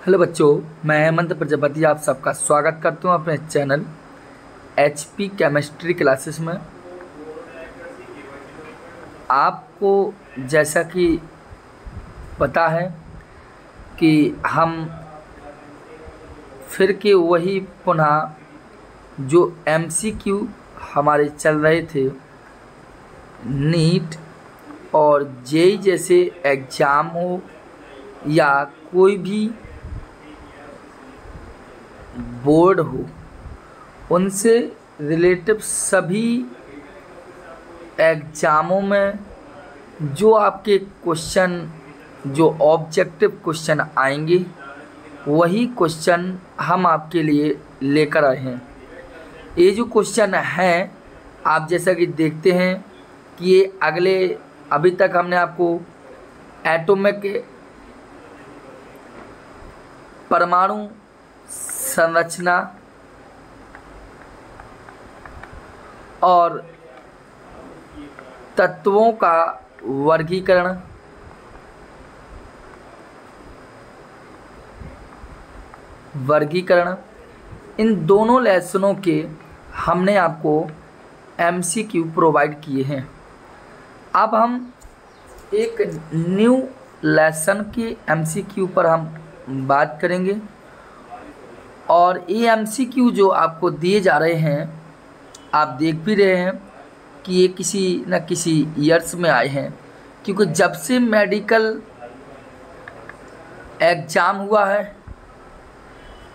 Hello बच्चों, मैं हेमंत प्रजापति आप सबका स्वागत करता हूं अपने चैनल एचपी केमिस्ट्री क्लासेस में। आपको जैसा कि पता है कि हम फिर के वही पुनः जो एमसीक्यू हमारे चल रहे थे नीट और जेई जैसे एग्ज़ाम हो या कोई भी बोर्ड हो, उनसे रिलेटिव सभी एग्ज़ामों में जो आपके क्वेश्चन, जो ऑब्जेक्टिव क्वेश्चन आएंगे, वही क्वेश्चन हम आपके लिए लेकर आए हैं। ये जो क्वेश्चन हैं, आप जैसा कि देखते हैं कि ये अभी तक हमने आपको एटॉमिक परमाणु संरचना और तत्वों का वर्गीकरण इन दोनों लेसनों के हमने आपको एमसीक्यू प्रोवाइड किए हैं। अब हम एक न्यू लेसन के एमसीक्यू पर हम बात करेंगे और ये एमसीक्यू जो आपको दिए जा रहे हैं, आप देख भी रहे हैं कि ये किसी न किसी ईयर्स में आए हैं, क्योंकि जब से मेडिकल एग्ज़ाम हुआ है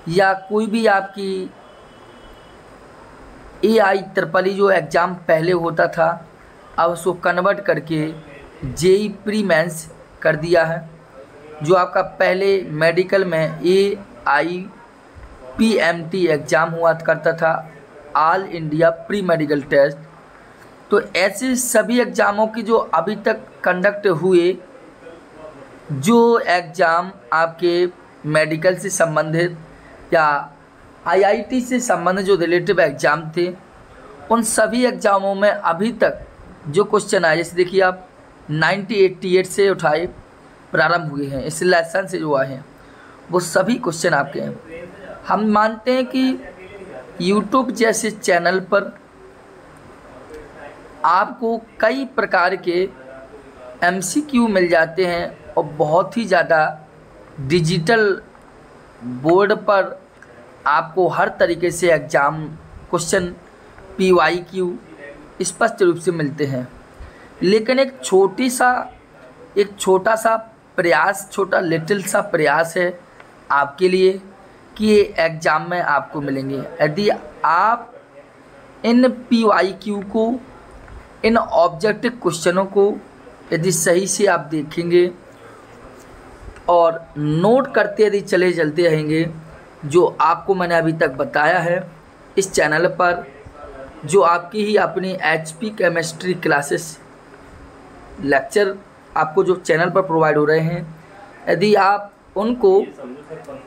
या कोई भी आपकी AIEEE जो एग्ज़ाम पहले होता था, अब उसको कन्वर्ट करके जेई प्री मेंस कर दिया है। जो आपका पहले मेडिकल में AIPMT एग्ज़ाम हुआ करता था, all India pre medical test, तो ऐसे सभी एग्ज़ामों की जो अभी तक कंडक्ट हुए, जो एग्ज़ाम आपके मेडिकल से संबंधित या IIT से संबंधित जो रिलेटिव एग्ज़ाम थे, उन सभी एग्ज़ामों में अभी तक जो क्वेश्चन आए, जैसे देखिए आप 1988 से उठाए प्रारंभ हुए हैं, इस लेसन से जो आए हैं वो सभी क्वेश्चन आपके हैं। हम मानते हैं कि YouTube जैसे चैनल पर आपको कई प्रकार के MCQ मिल जाते हैं और बहुत ही ज़्यादा डिजिटल बोर्ड पर आपको हर तरीके से एग्ज़ाम क्वेश्चन PYQ स्पष्ट रूप से मिलते हैं। लेकिन एक छोटा सा प्रयास, लिटिल सा प्रयास है आपके लिए कि ये एग्ज़ाम में आपको मिलेंगे। यदि आप इन PYQ को, इन ऑब्जेक्टिव क्वेश्चनों को यदि सही से आप देखेंगे और नोट करते यदि चलते रहेंगे, जो आपको मैंने अभी तक बताया है इस चैनल पर, जो आपकी ही अपनी HP केमिस्ट्री क्लासेस लेक्चर आपको जो चैनल पर प्रोवाइड हो रहे हैं, यदि आप उनको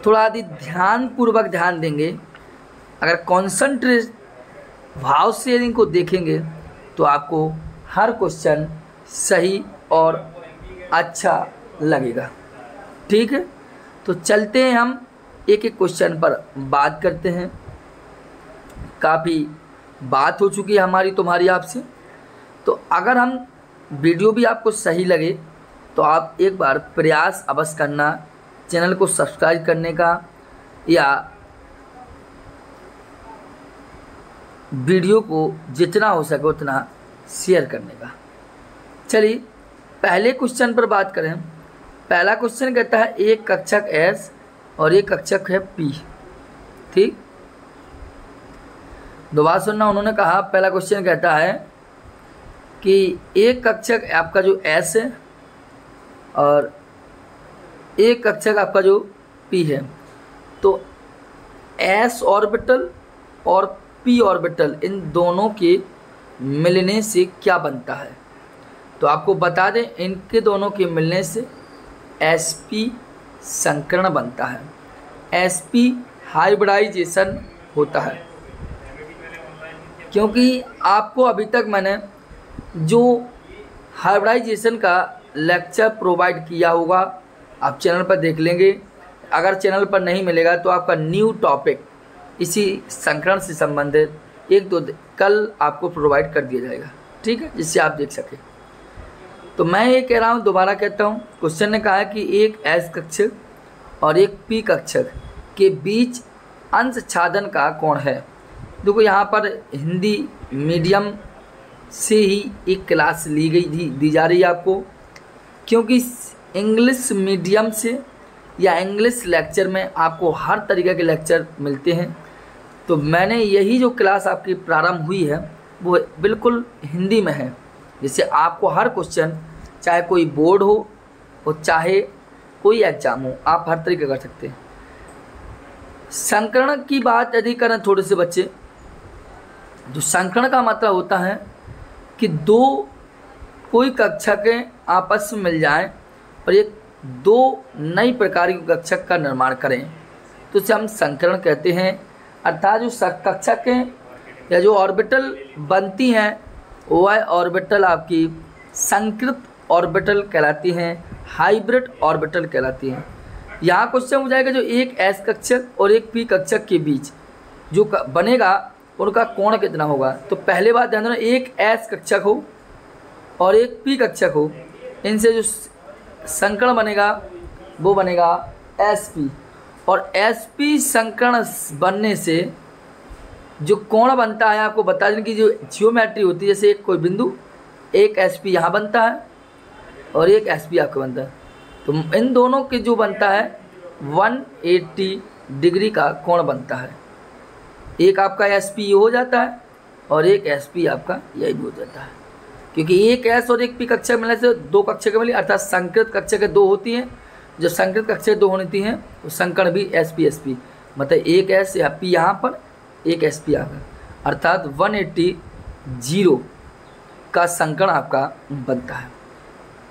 थोड़ा यदि ध्यानपूर्वक ध्यान देंगे, अगर कॉन्संट्रेट भाव से यदि इनको देखेंगे, तो आपको हर क्वेश्चन सही और अच्छा लगेगा। ठीक है, तो चलते हैं, हम एक एक क्वेश्चन पर बात करते हैं। काफ़ी बात हो चुकी है हमारी तुम्हारी आपसे, तो अगर हम वीडियो भी आपको सही लगे तो आप एक बार प्रयास अवश्य करना चैनल को सब्सक्राइब करने का या वीडियो को जितना हो सके उतना शेयर करने का। चलिए पहले क्वेश्चन पर बात करें। पहला क्वेश्चन कहता है एक कक्षक S और एक कक्षक है P। ठीक, दोबारा सुनना। उन्होंने कहा, पहला क्वेश्चन कहता है कि एक कक्षक आपका जो S है और एक कक्षक आपका जो P है, तो S ऑर्बिटल और P ऑर्बिटल इन दोनों के मिलने से क्या बनता है? तो आपको बता दें, इनके दोनों के मिलने से sp संकरण बनता है, sp हाइब्रिडाइजेशन होता है। क्योंकि आपको अभी तक मैंने जो हाइब्रिडाइजेशन का लेक्चर प्रोवाइड किया होगा, आप चैनल पर देख लेंगे, अगर चैनल पर नहीं मिलेगा तो आपका न्यू टॉपिक इसी संकरण से संबंधित एक दो कल आपको प्रोवाइड कर दिया जाएगा, ठीक है, जिससे आप देख सकें। तो मैं ये कह रहा हूँ, दोबारा कहता हूँ, क्वेश्चन ने कहा है कि एक एस कक्षक और एक पी कक्षक के बीच अंश छादन का कोण है। देखो यहाँ पर हिंदी मीडियम से ही एक क्लास ली गई थी, दी जा रही है आपको, क्योंकि इंग्लिश मीडियम से या इंग्लिश लेक्चर में आपको हर तरीके के लेक्चर मिलते हैं। तो मैंने यही जो क्लास आपकी प्रारंभ हुई है वो बिल्कुल हिंदी में है, जिससे आपको हर क्वेश्चन, चाहे कोई बोर्ड हो और चाहे कोई एग्ज़ाम हो, आप हर तरीके कर सकते हैं। संकरण की बात यदि करें थोड़े से बच्चे, जो संकरण का मतलब होता है कि दो कोई कक्षक आपस में मिल जाएं और एक दो नई प्रकार की कक्षक का निर्माण करें, तो इसे हम संकरण कहते हैं। अर्थात जो कक्षक या जो ऑर्बिटल बनती हैं वह ऑर्बिटल आपकी संकृत ऑर्बिटल कहलाती हैं, हाइब्रिड ऑर्बिटल कहलाती हैं। यहाँ क्वेश्चन हो जाएगा जो एक एस कक्षक और एक पी कक्षक के बीच जो बनेगा उनका कोण कितना होगा। तो पहले बात ध्यान देना, एक एस कक्षक हो और एक पी कक्षक हो, इनसे जो संकरण बनेगा वो बनेगा एस पी, और एस पी संकरण बनने से जो कोण बनता है आपको बता दें कि जो जियोमेट्री होती है, जैसे एक कोई बिंदु, एक एस पी यहाँ बनता है और एक एस पी आपका बनता है, तो इन दोनों के जो बनता है 180 डिग्री का कोण बनता है। एक आपका एस पी हो जाता है और एक एस पी आपका यही हो जाता है, क्योंकि एक एस और एक पी कक्षक मिलने से दो कक्षक मिली, अर्थात संकृत कक्षक दो होती हैं। जब संकृत कक्षक दो होती हैं तो संकरण भी एस पी, मतलब एक एस या पी यहाँ पर, एक एस पी आ गया, अर्थात 180 जीरो का संकरण आपका बनता है,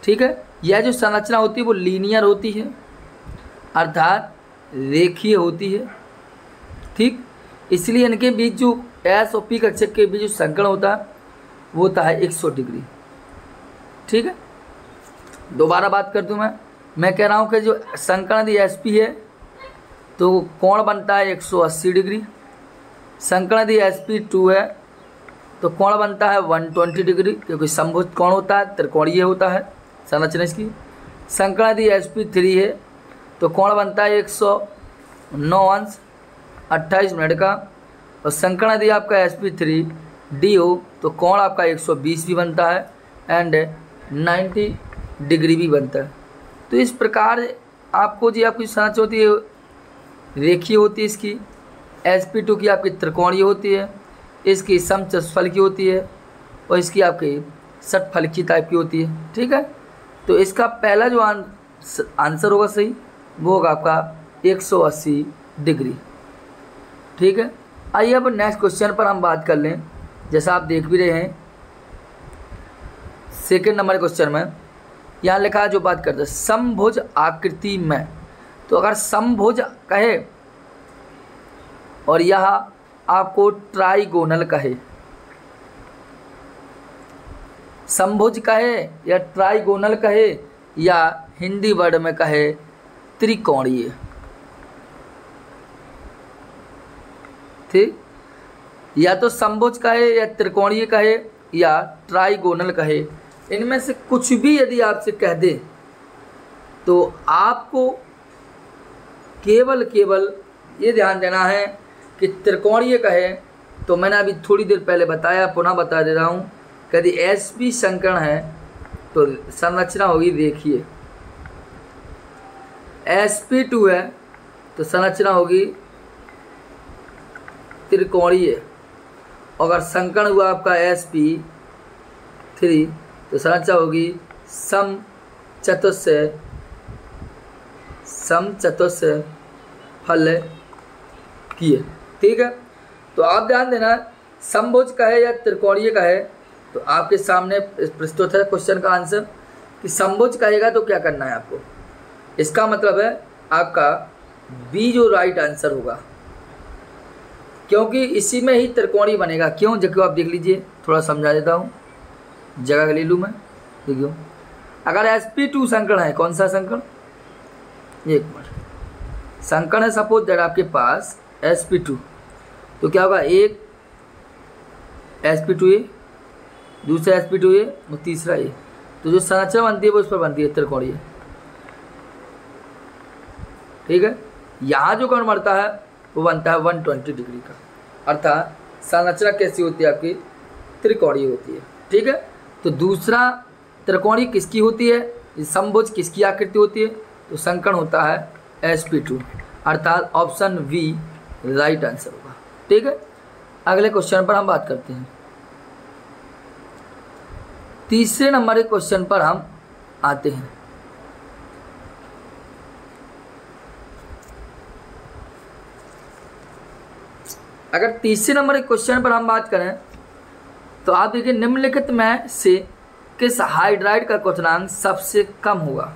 ठीक है। यह जो संरचना होती है वो लीनियर होती है, अर्थात रेखीय होती है, ठीक। इसलिए इनके बीच जो एस और पी कक्षक के बीच जो संकरण होता है वो होता है 100 डिग्री, ठीक है। दोबारा बात कर दूँ, मैं कह रहा हूँ कि जो संकरण यदि एस पी है तो कोण बनता है 180 डिग्री। संकरण यदि एस पी 2 है तो कोण बनता है 120 डिग्री, क्योंकि समभुज कोण होता है, त्रिकोणीय होता है संरचना इसकी। संकरण यदि एस पी 3 है तो कोण बनता है 109 अंश 28 मिनट का, और संकरण यदि आपका एस पी 3 डी हो तो कोण आपका 120 भी बनता है एंड 90 डिग्री भी बनता है। तो इस प्रकार आपको जी आपकी संरचना होती है रेखीय होती है, इसकी sp2 की आपकी त्रिकोणीय होती है, इसकी समचतुष्फल की होती है और इसकी आपकी षटफलकी टाइप की होती है, ठीक है। तो इसका पहला जो आंसर होगा सही वो होगा आपका 180 डिग्री, ठीक है। आइए अब नेक्स्ट क्वेश्चन पर हम बात कर लें। जैसा आप देख भी रहे हैं सेकंड नंबर क्वेश्चन में यहाँ लिखा है, जो बात करते हैं समभुज आकृति में, तो अगर समभुज कहे और यह आपको ट्राइगोनल कहे, समभुज कहे या ट्राइगोनल कहे या हिंदी वर्ड में कहे त्रिकोणीय, ठीक। या तो समभुज कहे या त्रिकोणीय कहे या ट्राइगोनल कहे, इनमें से कुछ भी यदि आपसे कह दे तो आपको केवल ये ध्यान देना है कि त्रिकोणीय कहे तो मैंने अभी थोड़ी देर पहले बताया, पुनः बता दे रहा हूँ, यदि एस पी संकरण है तो संरचना होगी रेखीय, sp2 है तो संरचना होगी त्रिकोणीय, अगर संकरण हुआ आपका sp3 तो संरचना होगी समचतुष्फलकीय, ठीक है। तो आप ध्यान देना, समभुज कहे या त्रिकोणीय कहे तो आपके सामने प्रस्तुत है क्वेश्चन का आंसर कि समभुज कहेगा तो क्या करना है आपको। इसका मतलब है आपका बी जो राइट आंसर होगा, क्योंकि इसी में ही त्रिकोणीय बनेगा। क्यों, जबकि आप देख लीजिए, थोड़ा समझा देता हूँ, जगह ले लूँ मैं, देखिए। अगर sp2 संकरण है, कौन सा संकरण, एक मिनट, संकरण है सपोज दैट आपके पास sp2, तो क्या होगा, एक sp2a, दूसरा sp2a और तीसरा a, तो जो संरचना बनती है वो उस पर बनती है त्रिकोणीय। ठीक है, यहाँ जो कोण बनता है वो बनता है 120 डिग्री का, अर्थात संरचना कैसी होती है आपकी, त्रिकोणीय होती है। ठीक है, तो दूसरा त्रिकोणीय किसकी होती है, समभुज किसकी आकृति होती है, तो संकर्ण होता है sp2, अर्थात ऑप्शन V राइट आंसर होगा। ठीक है, अगले क्वेश्चन पर हम बात करते हैं। तीसरे नंबर के क्वेश्चन पर हम आते हैं। अगर तीसरे नंबर के क्वेश्चन पर हम बात करें तो आप देखिए, निम्नलिखित में से किस हाइड्राइड का क्वथनांक सबसे कम होगा,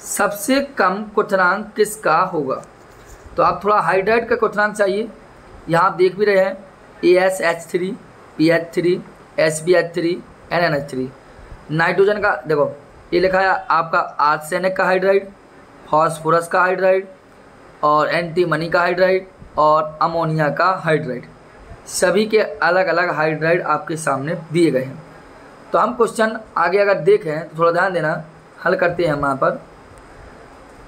सबसे कम क्वथनांक किसका होगा। तो आप थोड़ा हाइड्राइड का क्वथनांक चाहिए, यहाँ आप देख भी रहे हैं AsH3, PH3, SbH3, NNH3। Nitrogen का देखो ये लिखा है आपका आर्सेनिक का हाइड्राइड, फॉस्फोरस का हाइड्राइड और एंटीमनी का हाइड्राइड और अमोनिया का हाइड्राइड, सभी के अलग अलग हाइड्राइड आपके सामने दिए गए हैं। तो हम क्वेश्चन आगे अगर देखें तो थोड़ा ध्यान देना, हल करते हैं हम यहाँ पर।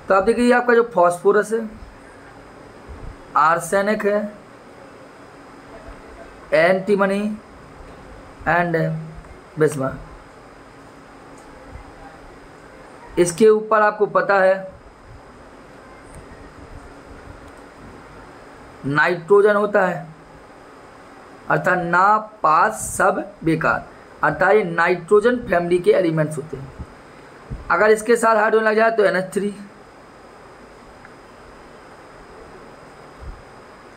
तो आप देखिए आपका जो फॉस्फोरस है, आर्सेनिक है, एंटीमनी एंड बिस्मथ, इसके ऊपर आपको पता है नाइट्रोजन होता है, अर्थात ना पास सब बेकार, अर्थात ये नाइट्रोजन फैमिली के एलिमेंट्स होते हैं। अगर इसके साथ हाइड्रोजन लग जाए तो NH3,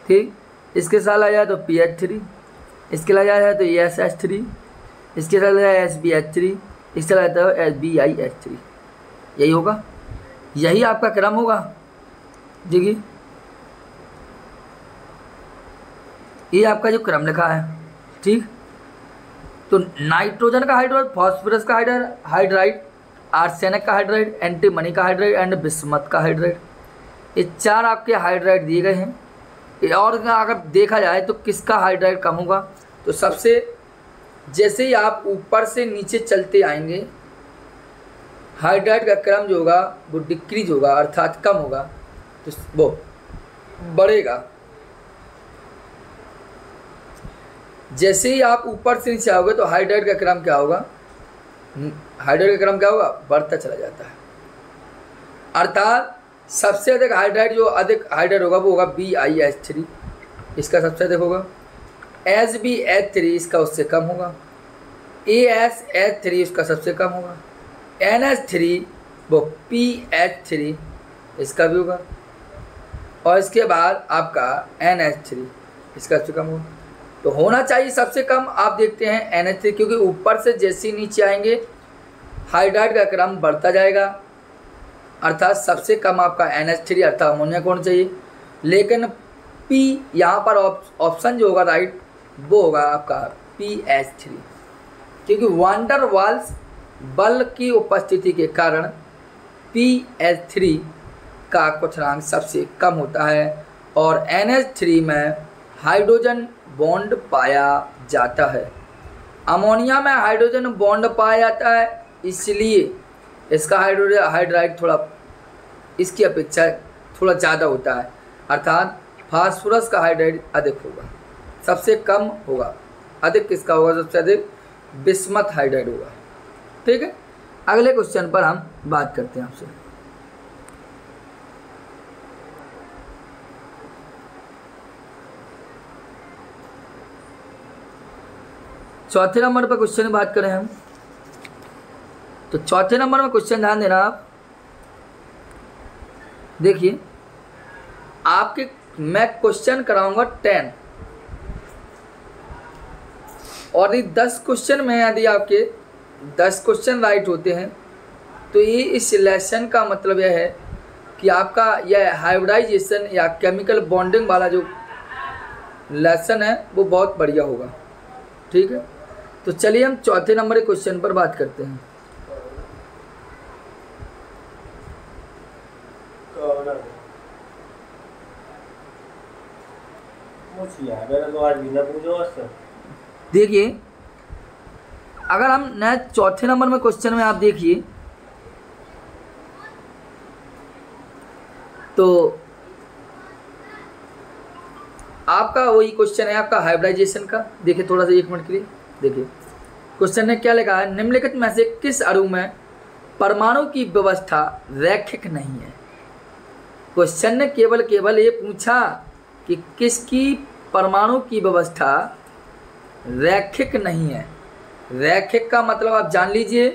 ठीक, इसके साथ लग जाए तो PH3, इसके लग जाए तो SH3, इसके साथ लग जाए SbH3, इसके लग जाता है SbIH3। यही होगा, यही आपका क्रम होगा। देखिए ये आपका जो क्रम लिखा है, ठीक। तो नाइट्रोजन का हाइड्राइड, फॉस्फोरस का हाइड्राइड, आर्सेनिक का हाइड्राइड, एंटीमनी का हाइड्राइड एंड बिस्मथ का हाइड्राइड, ये चार आपके हाइड्राइड दिए गए हैं। और अगर देखा जाए तो किसका हाइड्राइड कम होगा, तो सबसे जैसे ही आप ऊपर से नीचे चलते आएंगे हाइड्राइड का क्रम जो होगा वो डिक्रीज होगा, अर्थात कम होगा, तो वो बढ़ेगा। जैसे ही आप ऊपर से नीचे आओगे तो हाइड्राइड का क्रम क्या होगा, हाइड्राइड का क्रम क्या होगा, बढ़ता चला जाता है। अर्थात सबसे अधिक हाइड्राइड, जो अधिक हाइड्राइड होगा वो होगा BiH3, इसका सबसे अधिक होगा। SbH3 इसका उससे कम होगा, AsH3 इसका सबसे कम होगा, NH3 वो PH3 इसका भी होगा, और इसके बाद आपका NH3 इसका सबसे कम होगा। तो होना चाहिए सबसे कम, आप देखते हैं NH3, क्योंकि ऊपर से जैसे ही नीचे आएंगे हाइड्राइड का क्रम बढ़ता जाएगा, अर्थात सबसे कम आपका NH3 अर्थात अमोनिया को होना चाहिए। लेकिन P यहाँ पर ऑप्शन जो होगा राइट वो होगा आपका PH3, क्योंकि वांडर वाल्स बल की उपस्थिति के कारण PH3 का क्वथनांक सबसे कम होता है और NH3 में हाइड्रोजन बॉन्ड पाया जाता है। अमोनिया में हाइड्रोजन बॉन्ड पाया जाता है, इसलिए इसका हाइड्राइड थोड़ा इसकी अपेक्षा थोड़ा ज़्यादा होता है, अर्थात फास्फोरस का हाइड्राइड अधिक होगा, सबसे कम होगा। अधिक किसका होगा, सबसे अधिक बिस्मथ हाइड्राइड होगा। ठीक है, अगले क्वेश्चन पर हम बात करते हैं आपसे। चौथे नंबर पर क्वेश्चन की बात करें हम, तो चौथे नंबर में क्वेश्चन ध्यान देना आप। देखिए आपके मैं क्वेश्चन कराऊंगा 10 और ये 10 क्वेश्चन में यदि आपके 10 क्वेश्चन राइट होते हैं तो ये इस लेसन का मतलब यह है कि आपका यह हाइब्रिडाइजेशन या केमिकल बॉन्डिंग वाला जो लेसन है वो बहुत बढ़िया होगा। ठीक है, तो चलिए हम चौथे नंबर के क्वेश्चन पर बात करते हैं। देखिए, अगर हम नए चौथे नंबर में क्वेश्चन में आप देखिए तो आपका वही क्वेश्चन है आपका हाइब्रिडाइजेशन का। देखिए थोड़ा सा 1 मिनट के लिए देखिए, क्वेश्चन ने क्या लिखा है, निम्नलिखित में से किस अणु में परमाणु की व्यवस्था रैखिक नहीं है। क्वेश्चन ने केवल ये पूछा कि किसकी परमाणु की व्यवस्था रैखिक नहीं है। रैखिक का मतलब आप जान लीजिए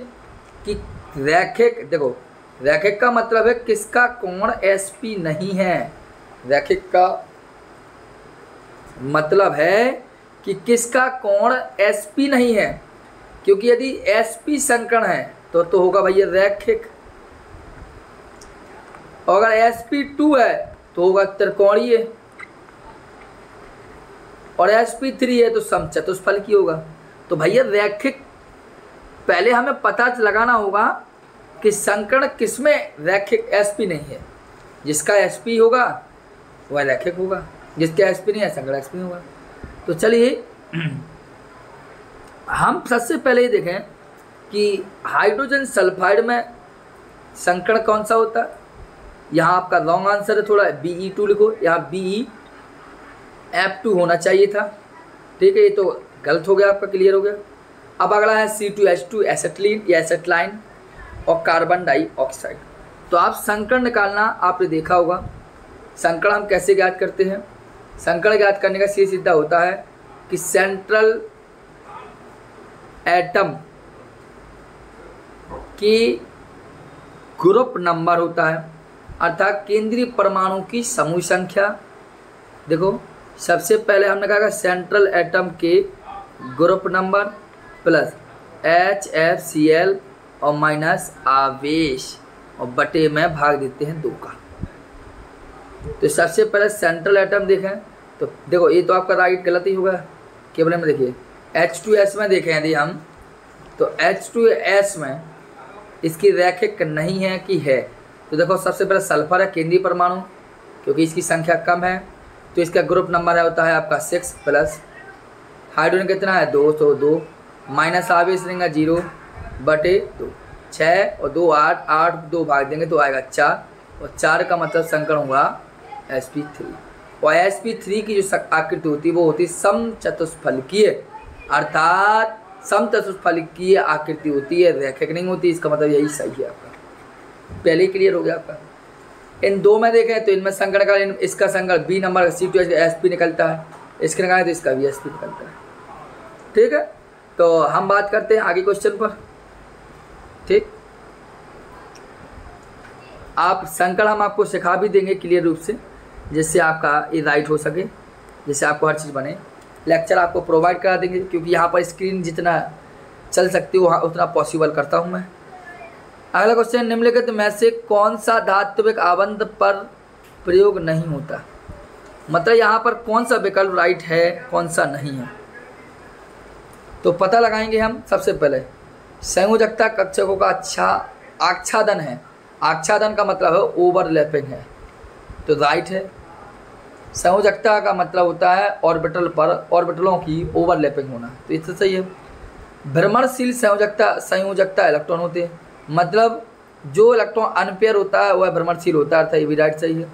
कि रैखिक, देखो रैखिक का मतलब है किसका कोण sp नहीं है। रैखिक का मतलब है कि किसका कोण sp नहीं है, क्योंकि यदि sp संकर्ण है तो होगा भैया रैखिक, और अगर sp2 है तो होगा त्रिकोणीय, और sp3 है तो समचतुष्फलकी होगा। तो भैया रैखिक, पहले हमें पता लगाना होगा कि संकर्ण किसमें रैखिक sp नहीं है। जिसका sp होगा वह रैखिक होगा, जिसका sp नहीं है संकर्ण sp होगा। तो चलिए हम सबसे पहले ये देखें कि हाइड्रोजन सल्फाइड में संकर्ण कौन सा होता है। यहाँ आपका रॉन्ग आंसर है, थोड़ा Be2 लिखो, यहाँ BeF2 होना चाहिए था, ठीक है, ये तो गलत हो गया आपका, क्लियर हो गया। अब अगला है C2H2 एसेटिलीन या एसेटलाइन और कार्बन डाइऑक्साइड। तो आप संकर्ण निकालना आपने देखा होगा। संकर्ण हम कैसे ज्ञात करते हैं, संकर्ण ज्ञात करने का सीधा होता है कि सेंट्रल एटम की ग्रुप नंबर होता है, अर्थात केंद्रीय परमाणु की समूह संख्या। देखो सबसे पहले हमने कहा सेंट्रल एटम के ग्रुप नंबर प्लस HFCl और माइनस आवेश और बटे में भाग देते हैं 2 का। तो सबसे पहले सेंट्रल एटम देखें तो देखो ये तो आपका राइट गलत ही होगा, केवल में देखिए H2S में देखें यदि हम, तो H2S में इसकी रैखिक नहीं है कि है। तो देखो सबसे पहले सल्फर है केंद्रीय परमाणु, क्योंकि इसकी संख्या कम है, तो इसका ग्रुप नंबर है होता है आपका 6 प्लस हाइड्रोजन कितना है 2, तो 2 माइनस आवेश रहेगा 0 बटे 2, 6 और 2 8, 8 2 भाग देंगे तो आएगा 4, और 4 का मतलब संकर्ण होगा sp3। और sp3 की जो आकृति होती है वो होती है समचतुष्फलकीय, अर्थात समचतुष्फलकीय आकृति होती है, रैखिक नहीं होती। इसका मतलब यही सही है आपका, पहले ही क्लियर हो गया आपका। इन 2 में देखें तो इनमें संकर्ण का, इसका संकर्ण B नंबर C2H sp निकलता है, इसके निकालें तो इसका भी sp निकलता है, ठीक है। तो हम बात करते हैं आगे क्वेश्चन पर, ठीक। आप संकर्ण हम आपको सिखा भी देंगे क्लियर रूप से, जिससे आपका ये राइट हो सके, जिससे आपको हर चीज़ बने। लेक्चर आपको प्रोवाइड करा देंगे, क्योंकि यहाँ पर स्क्रीन जितना चल सकती हो उतना पॉसिबल करता हूँ मैं। अगला क्वेश्चन, निम्नलिखित में से कौन सा धात्विक आबंध पर प्रयोग नहीं होता। मतलब यहाँ पर कौन सा विकल्प राइट है कौन सा नहीं है, तो पता लगाएंगे हम। सबसे पहले संयोजकता कक्षकों का अच्छा आच्छादन है, आच्छादन का मतलब है ओवरलैपिंग है, तो राइट है। संयोजकता का मतलब होता है ऑर्बिटल पर ऑर्बिटलों की ओवरलैपिंग होना, तो इससे सही है। भ्रमणशील संयोजकता इलेक्ट्रॉन होते हैं, मतलब जो इलेक्ट्रॉन अनपेयर होता है वह भ्रमणशील होता है, अर्थात ये भी राइट सही है।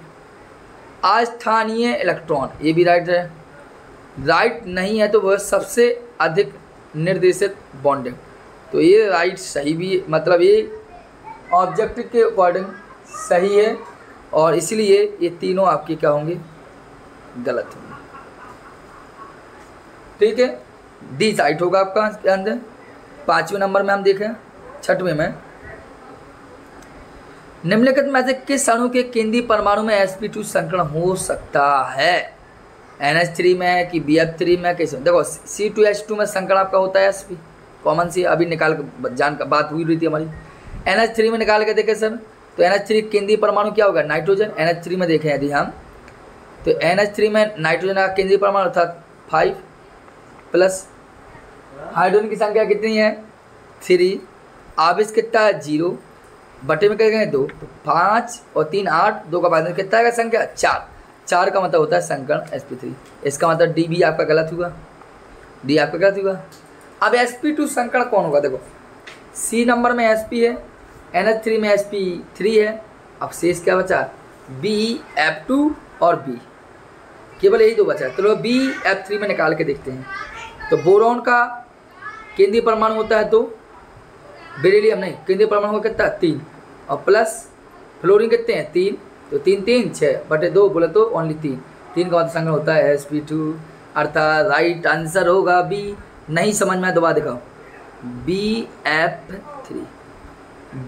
अस्थानीय इलेक्ट्रॉन, ये भी राइट है। राइट नहीं है तो वह सबसे अधिक निर्देशित बॉन्डिंग, तो ये राइट सही भी, मतलब ये ऑब्जेक्टिव के अकॉर्डिंग सही है, और इसलिए ये तीनों आपके क्या होंगे, गलत होंगे, ठीक है। डी राइट होगा आपका आंसर। 5वें नंबर में हम देखें, 6वें में, निम्नलिखित में से किस अणु के केंद्रीय परमाणु में sp2 संकर्ण हो सकता है। NH3 में कि BF3 में, कैसे। देखो C2H2 में संकर्ण आपका होता है sp, कॉमन सी अभी निकाल के बात हुई रही थी हमारी। NH3 में निकाल के देखें सर, तो NH3 केंद्रीय परमाणु क्या होगा, नाइट्रोजन। NH3 में देखें यदि हम, तो NH3 में नाइट्रोजन का केंद्रीय परमाणु अर्थात 5 प्लस हाइड्रोजन की संख्या कितनी है 3, आवेश कितना है 0, बटे में क्या गए 2, तो 5 और 3 8, 2 का बाद में कितना आएगा संख्या 4। 4 का मतलब होता है संकर्ण sp3। इसका मतलब डी भी आपका गलत हुआ, डी आपका गलत हुआ। अब sp2 संकर्ण कौन होगा? देखो सी नंबर में sp है, NH3 में sp3 है, अब शेष क्या बचा? Bf2 और B, केवल यही दो बचा है। तो Bf3 में निकाल के देखते हैं। तो बोरॉन का केंद्रीय परमाणु होता है 2, बेरिलियम नहीं, केंद्रीय परमाणु होगा कितना 3, और प्लस फ्लोरीन कितने हैं 3, तो 3 3 6 बटे 2 बोले तो ओनली 3। 3 का मतलब संकरण होता है sp2, अर्थात राइट आंसर होगा बी। नहीं समझ में दोबारा दिखाओ, Bf3।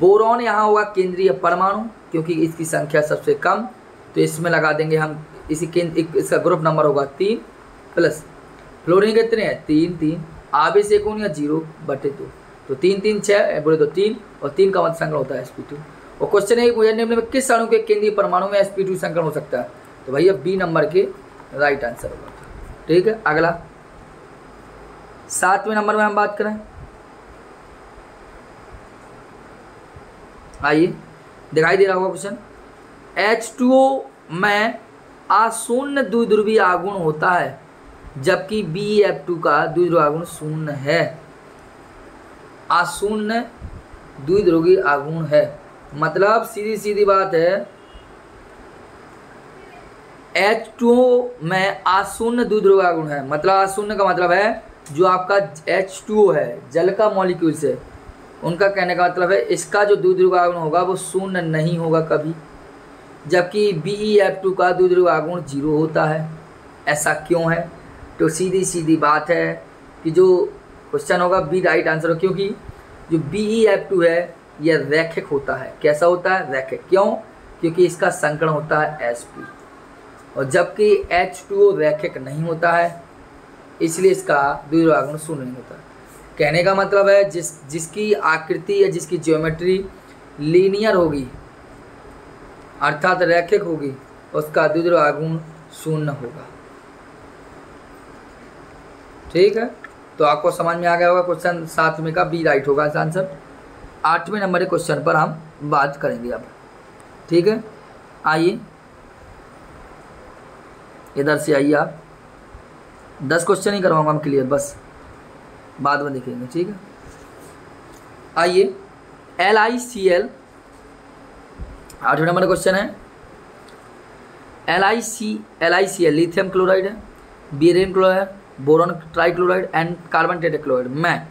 बोरॉन यहाँ होगा केंद्रीय परमाणु, क्योंकि इसकी संख्या सबसे कम, तो इसमें लगा देंगे हम इसी इसका ग्रुप नंबर होगा 3, प्लस फ्लोरीन कितने हैं 3 3, आगे से कौन या 0 बटे 2, तो 3 3 6 बोले तो 3, और 3 का मतलब संकरण होता है sp2। और क्वेश्चन है कि निम्न में किस अणु के केंद्रीय परमाणु में sp2 संकरण हो सकता है? तो भैया बी नंबर के राइट आंसर होगा। ठीक है, अगला 7वें नंबर में हम बात करें। आइए, दिखाई दे रहा होगा क्वेश्चन। H2O में अशून्य द्विध्रुवीय आघूर्ण होता है, जबकि Bf2 का द्विध्रुवीय आघूर्ण शून्य है। अशून्य द्विध्रुवीय आघूर्ण है, मतलब सीधी सीधी बात है, H2O में अशून्य द्विध्रुवीय आघूर्ण है। मतलब अशून्य का मतलब है जो आपका H2O है, जल का मॉलिक्यूल्स है, उनका कहने का मतलब है इसका जो द्विध्रुवीय आघूर्ण होगा वो शून्य नहीं होगा कभी, जबकि Bef2 का द्विध्रुवीय आघूर्ण 0 होता है। ऐसा क्यों है? तो सीधी सीधी बात है कि जो क्वेश्चन होगा बी राइट आंसर हो, क्योंकि जो Bef2 है यह रैखिक होता है। कैसा होता है? रैखिक। क्यों? क्योंकि इसका संकरण होता है sp, और जबकि H2O रैखिक नहीं होता है, इसलिए इसका द्विध्रुवीय आघूर्ण शून्य नहीं होता। कहने का मतलब है जिसकी आकृति या जिसकी ज्योमेट्री लीनियर होगी, अर्थात रैखिक होगी, उसका द्विध्रुवीय आघूर्ण शून्य होगा। ठीक है, तो आपको समझ में आ गया होगा। क्वेश्चन 7वें का बी राइट होगा आंसर। 8वें नंबर के क्वेश्चन पर हम बात करेंगे अब। ठीक है, आइए इधर से आइए आप। 10 क्वेश्चन ही करवाऊंगा हम क्लियर, बस बाद में देखेंगे। ठीक है, आइए LiCl 8वें नंबर क्वेश्चन है। LiCl लिथियम क्लोराइड है, बेरियम क्लोराइड है, boron trichloride and carbon tetrachloride में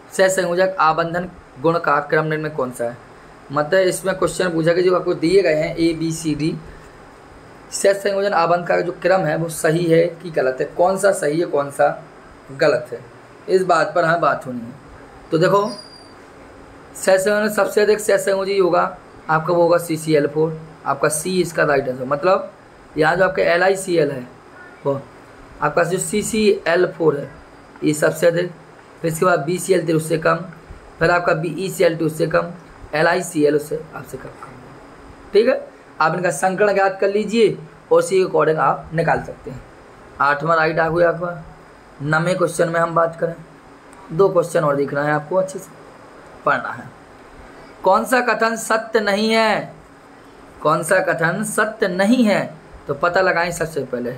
सहसंयोजक आबंधन गुण का क्रम निम्न में कौन सा है? मतलब इसमें क्वेश्चन पूछा कि जो आपको दिए गए हैं ABCD, सहसंयोजन आबंध का जो क्रम है वो सही है कि गलत है, कौन सा सही है कौन सा गलत है, इस बात पर हमें बात होनी है। तो देखो सहसंयोजन सबसे अधिक सहसंयोजी होगा आपका, वो होगा CCl4, आपका C इसका राइट आंसर। मतलब यहाँ जो आपका LiCl है वो आपका जो CCl4 है ये सबसे अधिक, फिर इसके बाद BCl3 उससे कम, फिर आपका BeCl2 उससे कम, LiCl उससे आपसे कम। ठीक है, आप इनका संकरण ज्ञात कर लीजिए और उसी के अकॉर्डिंग आप निकाल सकते हैं। 8वां राइट आ गया आपका। 9वें क्वेश्चन में हम बात करें, 2 क्वेश्चन और देखना है आपको, अच्छे से पढ़ना है। कौन सा कथन सत्य नहीं है? कौन सा कथन सत्य नहीं है? तो पता लगाएं। सबसे पहले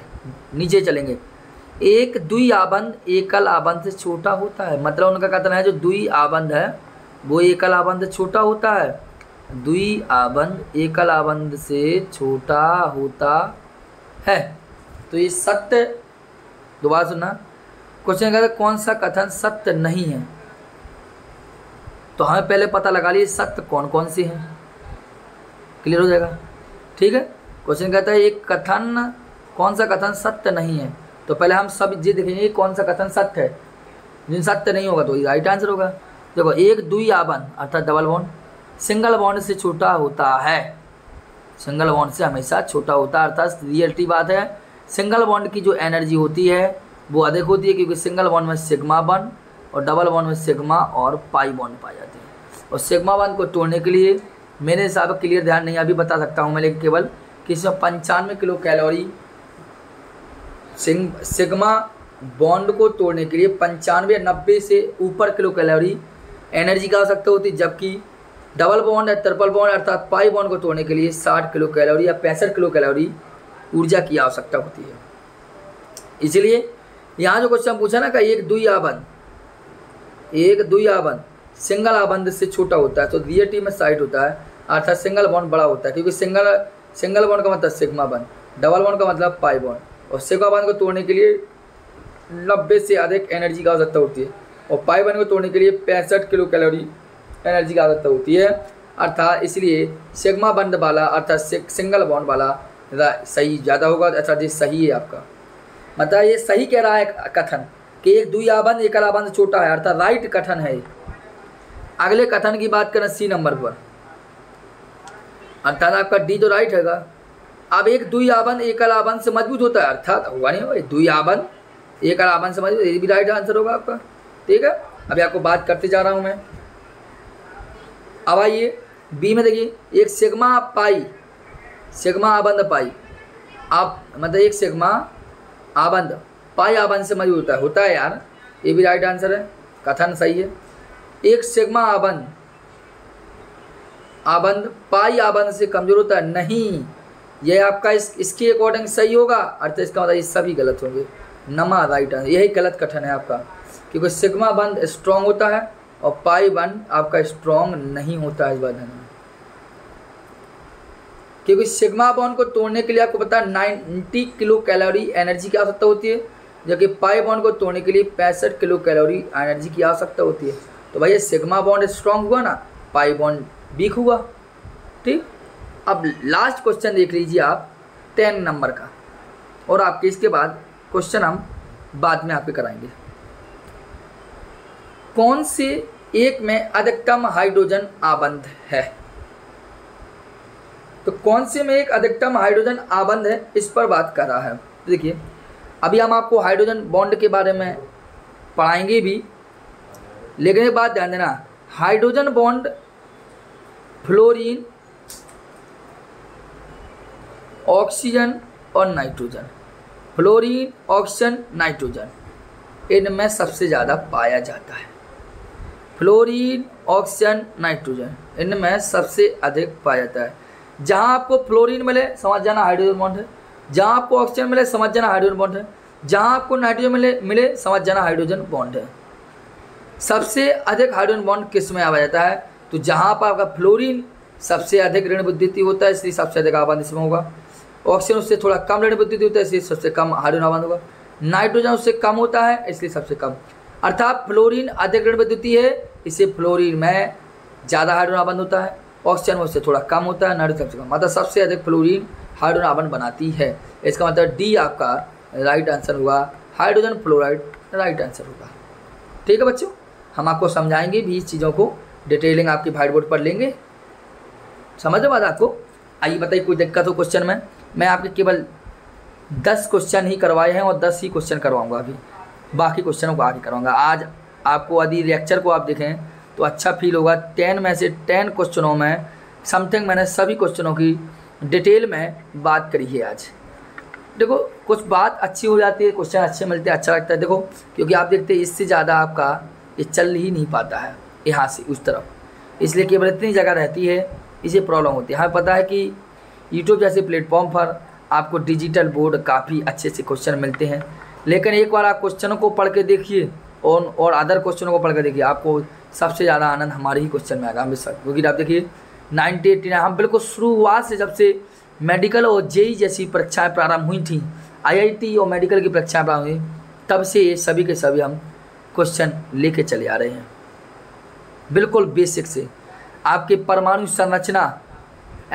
नीचे चलेंगे। एक द्वि आबंध एकल आबंध से छोटा होता है, मतलब उनका कथन है जो द्वि आबंध है वो एकल आबंध से छोटा होता है। द्वि आबंध एकल आबंध से छोटा होता है, तो ये सत्य। दोबारा सुनना, क्वेश्चन कहता है कौन सा कथन सत्य नहीं है, तो हमें पहले पता लगा लिए सत्य कौन कौन से हैं, क्लियर हो जाएगा। ठीक है, क्वेश्चन कहता है एक कथन, कौन सा कथन सत्य नहीं है, तो पहले हम सब ये देखेंगे कौन सा कथन सत्य है। जिन सत्य नहीं होगा तो ये राइट आंसर होगा। देखो, एक द्वि आबंध अर्थात डबल बॉन्ड सिंगल बॉन्ड से छोटा होता है, सिंगल बॉन्ड से हमेशा छोटा होता है, अर्थात रियलिटी बात है। सिंगल बॉन्ड की जो एनर्जी होती है वो अधिक होती है, क्योंकि सिंगल बॉन्ड में सिग्मा बॉन्ड और डबल बॉन्ड में सिग्मा और पाई बॉन्ड पाए जाते हैं। और सिग्मा बॉन्ड को तोड़ने के लिए मेरे हिसाब से क्लियर ध्यान नहीं अभी बता सकता हूँ मैं, लेकिन केवल कि इसमें 95 किलो कैलोरी सिग्मा बॉन्ड को तोड़ने के लिए 95 या 90 से ऊपर किलो कैलोरी एनर्जी की आवश्यकता होती है, जबकि डबल बॉन्ड या ट्रिपल बॉन्ड अर्थात पाई बॉन्ड को तोड़ने के लिए 60 किलो कैलोरी या 65 किलो कैलोरी ऊर्जा की आवश्यकता होती है। इसलिए यहाँ जो क्वेश्चन पूछा ना कि एक द्वि आबंध सिंगल आबंध से छोटा होता है तो रिएटिव में साइड होता है, अर्थात सिंगल बॉन्ड बड़ा होता है, क्योंकि सिंगल बॉन्ड का मतलब सिग्मा बॉन्ड, डबल बॉन्ड का मतलब पाई बॉन्ड, और सिग्मा बॉन्ड को तोड़ने के लिए 90 से अधिक एनर्जी की आवश्यकता होती है, और पाई बॉन्ड को तोड़ने के लिए 65 किलो कैलोरी एनर्जी की आवश्यकता होती है। अर्थात इसलिए सिग्मा बॉन्ड वाला अर्थात सिंगल बॉन्ड वाला सही ज़्यादा होगा, अर्थात ये सही है आपका, मतलब ये सही कह रहा है कथन कि एक द्वि आबंध एकल आबंध छोटा है, अर्थात राइट कथन है। अगले कथन की बात करें सी नंबर पर, अर्थात आपका डी तो राइट हैगा। अब एक द्वि आबंध एकल आबंध से मजबूत होता है, अर्थात होगा नहीं भाई, द्वि आबंध एकल आबंध से मजबूत, ये भी राइट आंसर होगा आपका। ठीक है, अभी आपको बात करते जा रहा हूं मैं। अब आइए बी में देखिए, एक सिग्मा आबंध पाई, आप मतलब एक सिग्मा आबंध पाई आबंध से मजबूत होता है यार, ये भी राइट आंसर है, कथन सही है। एक सिग्मा आबंध पाई आबंध से कमजोर होता है, नहीं, यह आपका इसके अकॉर्डिंग सही होगा, अर्थात इसका मतलब ये सभी गलत होंगे, नमा राइट आंसर, यही गलत कथन है आपका, क्योंकि सिग्मा बंध स्ट्रॉन्ग होता है और पाई बंध आपका स्ट्रॉन्ग नहीं होता है इस बंधन में, क्योंकि सिग्मा बॉन्ड को तोड़ने के लिए आपको पता है 90 किलो कैलोरी एनर्जी की आवश्यकता होती है, जबकि पाई बॉन्ड को तोड़ने के लिए 65 किलो कैलोरी एनर्जी की आवश्यकता होती है। तो भैया सिग्मा बॉन्ड स्ट्रॉन्ग हुआ ना, पाई बॉन्ड वीक हुआ। ठीक, अब लास्ट क्वेश्चन देख लीजिए आप 10 नंबर का, और आपके इसके बाद क्वेश्चन हम बाद में आपके कराएंगे। कौन से एक में अधिकतम हाइड्रोजन आबंध है? तो कौन से में एक अधिकतम हाइड्रोजन आबंध है, इस पर बात कर रहा है। देखिए अभी हम आपको हाइड्रोजन बॉन्ड के बारे में पढ़ाएंगे भी, लेकिन एक बात ध्यान देना, हाइड्रोजन बॉन्ड फ्लोरीन, ऑक्सीजन और नाइट्रोजन, फ्लोरीन, ऑक्सीजन, नाइट्रोजन, इनमें सबसे ज़्यादा पाया जाता है। फ्लोरीन, ऑक्सीजन, नाइट्रोजन, इनमें सबसे अधिक पाया जाता है। जहाँ आपको फ्लोरीन मिले समझ जाना हाइड्रोजन बॉन्ड है, जहाँ आपको ऑक्सीजन मिले समझ जाना हाइड्रोजन बॉन्ड है, जहाँ आपको नाइट्रोजन मिले समझ जाना हाइड्रोजन बॉन्ड है। सबसे अधिक हाइड्रोजन बॉन्ड किस में आया जाता है? तो जहाँ पर आपका फ्लोरीन सबसे अधिक ऋण विद्युतीय होता है, इसलिए सबसे अधिक आबंध इसमें होगा। ऑक्सीजन उससे थोड़ा कम ऋण विद्युतीय होता है, इसलिए सबसे कम हाइड्रोजन आबंध होगा। नाइट्रोजन उससे कम होता है, इसलिए सबसे कम। अर्थात फ्लोरीन अधिक ऋण विद्युतीय है, इसलिए फ्लोरीन में ज़्यादा हाइड्रोजन आबंध होता है, ऑक्सीजन में उससे थोड़ा कम होता है, नाइट्रोजन सबसे कम, मतलब सबसे अधिक फ्लोरीन हाइड्रोजन आबंध बनाती है। इसका मतलब डी आपका राइट आंसर होगा, हाइड्रोजन फ्लोराइड राइट आंसर होगा। ठीक है बच्चों, हम आपको समझाएंगे भी इस चीज़ों को, डिटेलिंग आपकी व्हाइट बोर्ड पर लेंगे। समझ में बात आपको? आइए बताइए कोई दिक्कत हो क्वेश्चन में? मैं आपके केवल 10 क्वेश्चन ही करवाए हैं और 10 ही क्वेश्चन करवाऊंगा, अभी बाकी क्वेश्चनों को आगे करवाऊंगा। आज आपको यदि लेक्चर को आप देखें तो अच्छा फील होगा। 10 में से 10 क्वेश्चनों में समथिंग मैंने सभी क्वेश्चनों की डिटेल में बात करी है। आज देखो कुछ बात अच्छी हो जाती है, क्वेश्चन अच्छे मिलते हैं, अच्छा लगता है। देखो क्योंकि आप देखते हैं इससे ज़्यादा आपका ये चल ही नहीं पाता है यहाँ से उस तरफ, इसलिए केवल इतनी जगह रहती है, इसे प्रॉब्लम होती है। हमें पता है कि यूट्यूब जैसे प्लेटफॉर्म पर आपको डिजिटल बोर्ड काफ़ी अच्छे से क्वेश्चन मिलते हैं, लेकिन एक बार आप क्वेश्चनों को पढ़ के देखिए और अदर क्वेश्चनों को पढ़ के देखिए, आपको सबसे ज़्यादा आनंद हमारे ही क्वेश्चन में आएगा हमेशा। क्योंकि आप देखिए 90-89 हम बिल्कुल शुरुआत से, जब से मेडिकल और जेई जैसी परीक्षाएँ प्रारंभ हुई थी, IIT और मेडिकल की परीक्षाएँ प्रारंभ हुई, तब से ये सभी के सभी हम क्वेश्चन लेके चले आ रहे हैं बिल्कुल बेसिक से। आपके परमाणु संरचना,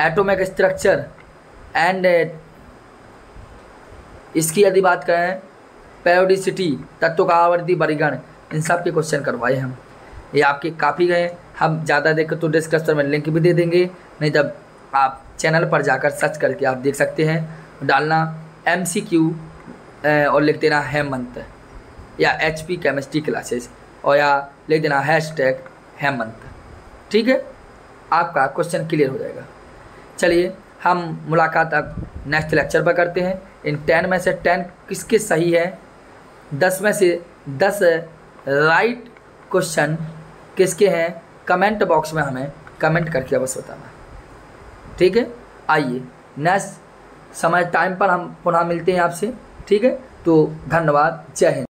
एटॉमिक स्ट्रक्चर एंड इसकी यदि बात करें पेरियोडिसिटी, तत्व का आवर्ती वर्गीकरण, इन सब के क्वेश्चन करवाए हम। ये आपके काफ़ी गए, हम ज़्यादा देखें तो डिस्क्रिप्शन में लिंक भी दे देंगे, नहीं तब आप चैनल पर जाकर सर्च करके आप देख सकते हैं। डालना MCQ और लिख देना हेमंत या HP केमिस्ट्री क्लासेस, और या लिख देना #हेमंत। ठीक है, आपका क्वेश्चन क्लियर हो जाएगा। चलिए हम मुलाकात अब नेक्स्ट लेक्चर पर करते हैं। इन 10 में से 10 किसके सही है, 10 में से 10 राइट क्वेश्चन किसके हैं, कमेंट बॉक्स में हमें कमेंट करके अवश्य बताना। ठीक है, आइए नेक्स्ट समय टाइम पर हम पुनः मिलते हैं आपसे। ठीक है, तो धन्यवाद, जय हिंद।